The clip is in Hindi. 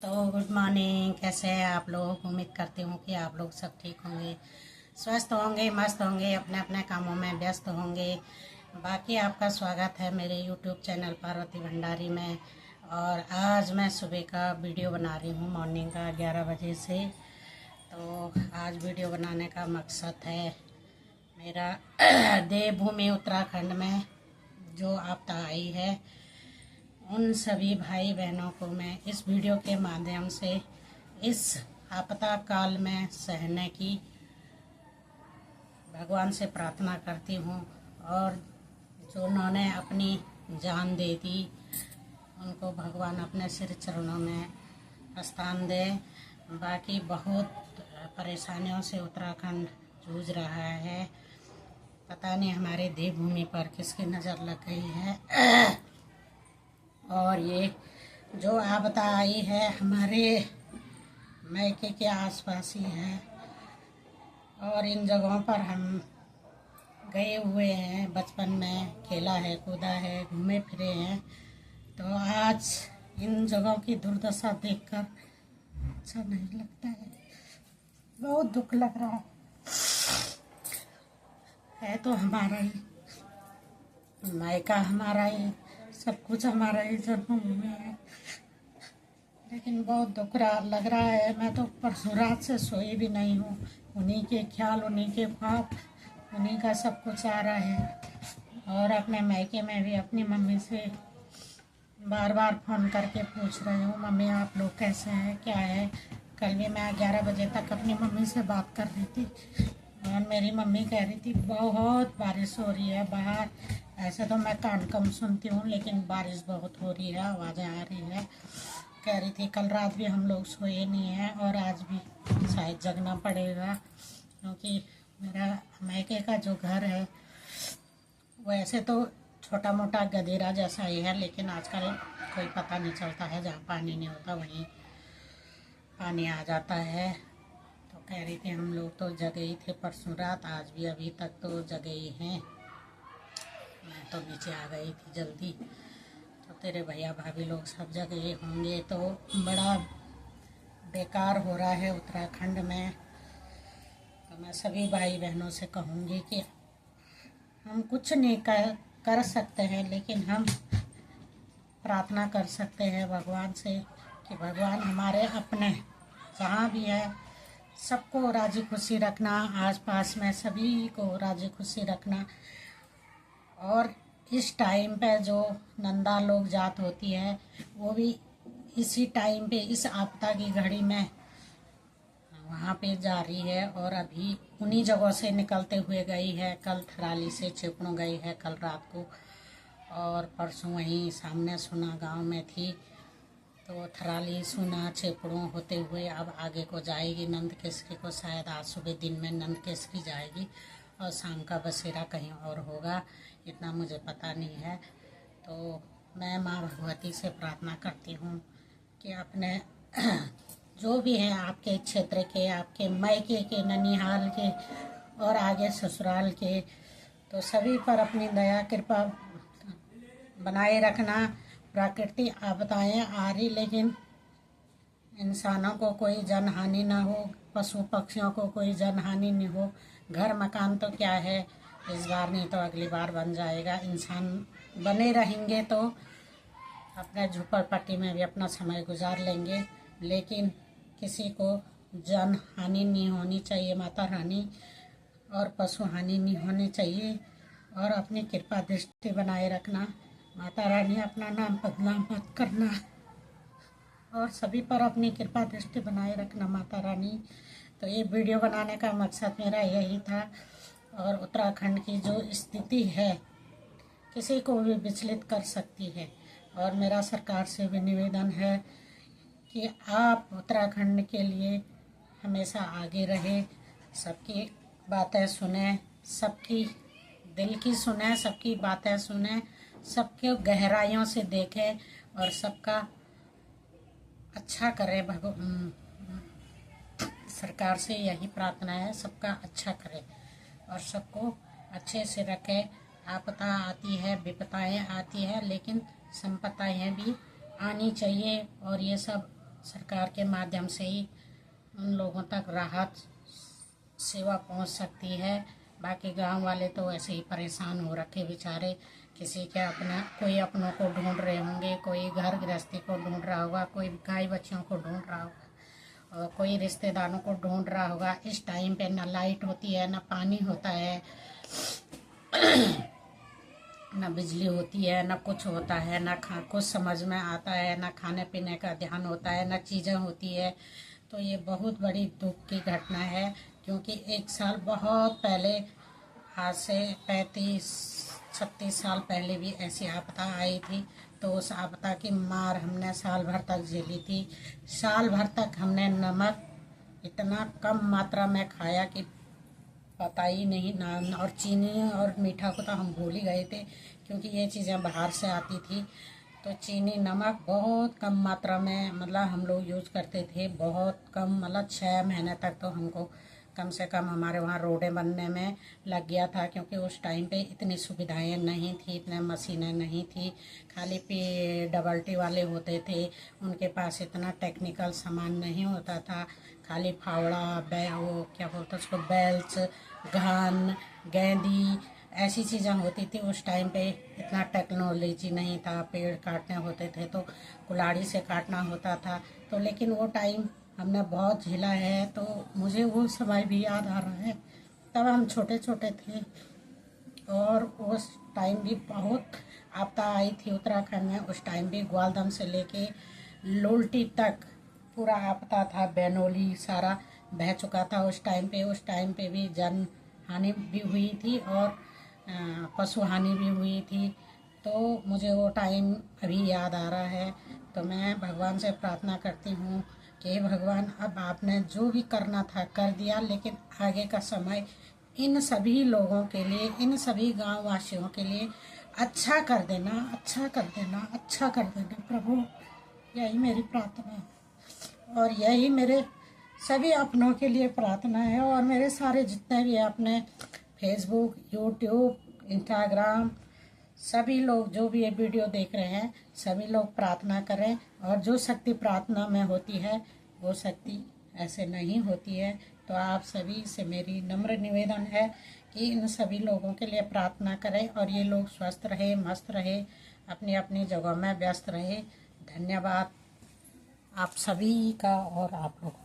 तो गुड मॉर्निंग। कैसे हैं आप लोग? उम्मीद करती हूँ कि आप लोग सब ठीक होंगे, स्वस्थ होंगे, मस्त होंगे, अपने अपने कामों में व्यस्त होंगे। बाकी आपका स्वागत है मेरे यूट्यूब चैनल पार्वती भंडारी में। और आज मैं सुबह का वीडियो बना रही हूँ, मॉर्निंग का 11 बजे से। तो आज वीडियो बनाने का मकसद है मेरा देवभूमि उत्तराखंड में जो आपदा आई है, उन सभी भाई बहनों को मैं इस वीडियो के माध्यम से इस आपदा काल में सहने की भगवान से प्रार्थना करती हूँ। और जो उन्होंने अपनी जान दे दी, उनको भगवान अपने सिर चरणों में स्थान दे। बाकी बहुत परेशानियों से उत्तराखंड जूझ रहा है। पता नहीं हमारे देवभूमि पर किसकी नज़र लग गई है। और ये जो आपदा आई है हमारे मैके के आसपास ही है, और इन जगहों पर हम गए हुए हैं, बचपन में खेला है, कूदा है, घूमे फिरे हैं। तो आज इन जगहों की दुर्दशा देखकर अच्छा नहीं लगता है, बहुत दुख लग रहा है। तो हमारा ही मायका, हमारा ही सब कुछ, हमारा ही जन्मभूमि है, लेकिन बहुत दुख लग रहा है। मैं तो परसों रात से सोई भी नहीं हूँ। उन्हीं के ख्याल, उन्हीं के ख्वाब, उन्हीं का सब कुछ आ रहा है। और अपने मायके में भी अपनी मम्मी से बार बार फ़ोन करके पूछ रही हूँ, मम्मी आप लोग कैसे हैं, क्या है। कल भी मैं 11 बजे तक अपनी मम्मी से बात कर रही थी, और मेरी मम्मी कह रही थी बहुत बारिश हो रही है बाहर। ऐसे तो मैं कान कम सुनती हूँ, लेकिन बारिश बहुत हो रही है, आवाज़ें आ रही है। कह रही थी कल रात भी हम लोग सोए नहीं हैं, और आज भी शायद जगना पड़ेगा, क्योंकि मेरा मायके का जो घर है वैसे तो छोटा मोटा गदेरा जैसा ही है, लेकिन आजकल कोई पता नहीं चलता है, जहाँ पानी नहीं होता वहीं पानी आ जाता है। तो कह रही थी हम लोग तो जगे ही थे परसों रात, आज भी अभी तक तो जगे ही हैं। मैं तो नीचे आ गई थी जल्दी, तो तेरे भैया भाभी लोग सब जगह होंगे। तो बड़ा बेकार हो रहा है उत्तराखंड में। तो मैं सभी भाई बहनों से कहूँगी कि हम कुछ नहीं कर सकते हैं, लेकिन हम प्रार्थना कर सकते हैं भगवान से कि भगवान हमारे अपने जहाँ भी है सबको राजी खुशी रखना, आसपास में सभी को राजी खुशी रखना। और इस टाइम पे जो नंदा लोग जात होती है वो भी इसी टाइम पे, इस आपदा की घड़ी में वहाँ पे जा रही है, और अभी उन्हीं जगहों से निकलते हुए गई है। कल थराली से छेपड़ों गई है कल रात को, और परसों वहीं सामने सुना गांव में थी। तो थराली, सुना, छेपड़ों होते हुए अब आगे को जाएगी नंद केसरी को। शायद आज सुबह दिन में नंद केसरी जाएगी, और शाम का बसेरा कहीं और होगा, इतना मुझे पता नहीं है। तो मैं माँ भगवती से प्रार्थना करती हूँ कि अपने जो भी हैं आपके क्षेत्र के, आपके मायके के, ननिहाल के और आगे ससुराल के, तो सभी पर अपनी दया कृपा बनाए रखना। प्राकृतिक आपदाएं आ रही, लेकिन इंसानों को कोई जनहानि ना हो, पशु पक्षियों को कोई जनहानि नहीं हो। घर मकान तो क्या है, इस बार नहीं तो अगली बार बन जाएगा। इंसान बने रहेंगे तो अपने झोपड़पट्टी में भी अपना समय गुजार लेंगे, लेकिन किसी को जन हानि नहीं होनी चाहिए माता रानी, और पशु हानि नहीं होनी चाहिए। और अपनी कृपा दृष्टि बनाए रखना माता रानी, अपना नाम बदनाम मत करना, और सभी पर अपनी कृपा दृष्टि बनाए रखना माता रानी। तो ये वीडियो बनाने का मकसद मेरा यही था। और उत्तराखंड की जो स्थिति है किसी को भी विचलित कर सकती है, और मेरा सरकार से भी निवेदन है कि आप उत्तराखंड के लिए हमेशा आगे रहे, सबकी बातें सुने, सबकी दिल की सुने, सबकी बातें सुने, सबके गहराइयों से देखें, और सबका अच्छा करें। सरकार से यही प्रार्थना है, सबका अच्छा करे और सबको अच्छे से रखे। आपदा आती है, विपदाएं आती है, लेकिन संपदाएं भी आनी चाहिए, और ये सब सरकार के माध्यम से ही उन लोगों तक राहत सेवा पहुंच सकती है। बाकी गांव वाले तो ऐसे ही परेशान हो रखे बेचारे। किसी के अपना कोई अपनों को ढूंढ रहे होंगे, कोई घर गृहस्थी को ढूंढ रहा होगा, कोई गाय बच्चियों को ढूंढ रहा होगा और कोई रिश्तेदारों को ढूंढ रहा होगा। इस टाइम पे ना लाइट होती है, ना पानी होता है, ना बिजली होती है, ना कुछ होता है, ना कुछ समझ में आता है, ना खाने पीने का ध्यान होता है, ना चीज़ें होती है। तो ये बहुत बड़ी दुख की घटना है, क्योंकि एक साल बहुत पहले, आज से 35-36 साल पहले भी ऐसी आपदा आई थी। तो उस आपदा की मार हमने साल भर तक झेली थी। साल भर तक हमने नमक इतना कम मात्रा में खाया कि पता ही नहीं ना। और चीनी और मीठा को तो हम भूल ही गए थे, क्योंकि ये चीज़ें बाहर से आती थी। तो चीनी नमक बहुत कम मात्रा में मतलब हम लोग यूज़ करते थे, बहुत कम। मतलब 6 महीने तक तो हमको कम से कम हमारे वहाँ रोडें बनने में लग गया था, क्योंकि उस टाइम पे इतनी सुविधाएं नहीं थी, इतने मशीनें नहीं थी। खाली डबल टी वाले होते थे, उनके पास इतना टेक्निकल सामान नहीं होता था। खाली फावड़ा वो क्या बोलते उसको, बेल्च, घान, गेंदी, ऐसी चीज़ें होती थी। उस टाइम पे इतना टेक्नोलॉजी नहीं था। पेड़ काटने होते थे तो कुल्हाड़ी से काटना होता था। तो लेकिन वो टाइम हमने बहुत झेला है, तो मुझे वो समय भी याद आ रहा है। तब हम छोटे छोटे थे और उस टाइम भी बहुत आपदा आई थी उत्तराखंड में। उस टाइम भी ग्वालदम से लेके लोल्टी तक पूरा आपदा था। बैनोली सारा बह चुका था उस टाइम पे। उस टाइम पे भी जन हानि भी हुई थी और पशु हानि भी हुई थी। तो मुझे वो टाइम अभी याद आ रहा है। तो मैं भगवान से प्रार्थना करती हूँ कि भगवान, अब आपने जो भी करना था कर दिया, लेकिन आगे का समय इन सभी लोगों के लिए, इन सभी गांव वासियों के लिए अच्छा कर देना, अच्छा कर देना, अच्छा कर देना प्रभु। यही मेरी प्रार्थना है और यही मेरे सभी अपनों के लिए प्रार्थना है। और मेरे सारे जितने भी अपने फेसबुक, यूट्यूब, इंस्टाग्राम, सभी लोग जो भी ये वीडियो देख रहे हैं, सभी लोग प्रार्थना करें। और जो शक्ति प्रार्थना में होती है, वो शक्ति ऐसे नहीं होती है। तो आप सभी से मेरी नम्र निवेदन है कि इन सभी लोगों के लिए प्रार्थना करें और ये लोग स्वस्थ रहे, मस्त रहे, अपनी अपनी जगह में व्यस्त रहे। धन्यवाद आप सभी का और आप लोगों